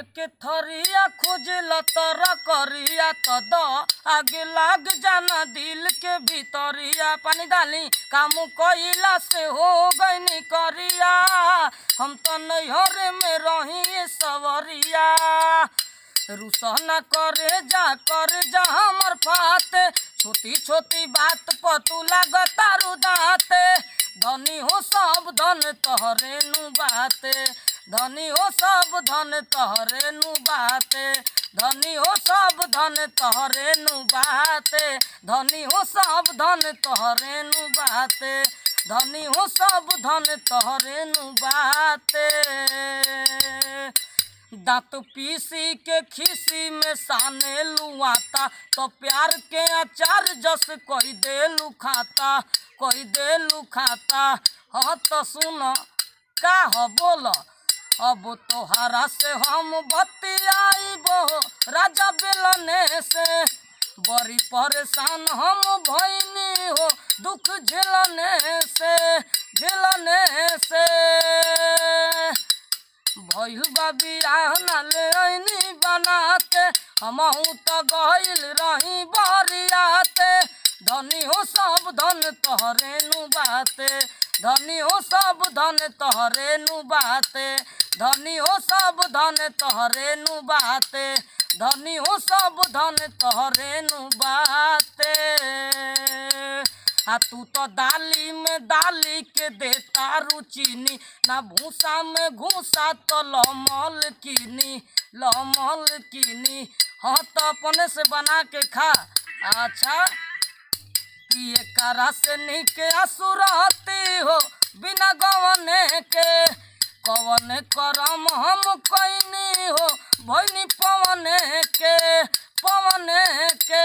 के थरिया खोजल तर करिया तो द आगे लाग जाना दिल के भीतरिया। पानी डाली काम कइला से हो गईनी करिया, हम तो नैहर में रही सवरिया। रुसना करे जा हमर फाते, छोटी छोटी बात पर तू लागता रुदाते। धनी हो सब धन तोहरे नु बाते, धनी हो सब धन तोहरे नु बाते, धनी हो सब धन तोहरे नु बाते, धनी हो सब धन तोहरे नु बाते, धनी हो सब धन तोहरे नु बाते। दांत पीसी के खीसी में साने लुआता, तो प्यार के अचार जस कोई देलू खाता, कोई देलू खाता। हाँ तो सुन का हो बोल, अब तोहरा से हम बतियाइबो राजा बेलने से। बड़ी परेशान हम भइनी हो दुख झेलने से, झेलने से। भइल बा बियाह ना ले आइनी बनाते, हमहू तो गइल रही बरियाते। धनी हो सब धन तोहरे नु बाते, धनी हो सब धन तोहरे नु बाते, धनी हो सब धन तोहरे नु बाते, धनी हो सब धन तोहरे नु बाते। आ तू तो दाली में डाली के देता रुचीनी, ना भूसा में घूसा तो लमल कीनी, लमल कीनी। हाँ तो अपने से बना के खा। अच्छा पिए करा से निके असुरती हो बिना गवने के, कवन करम हम कइनी हो भइनी पवने के, पवने के।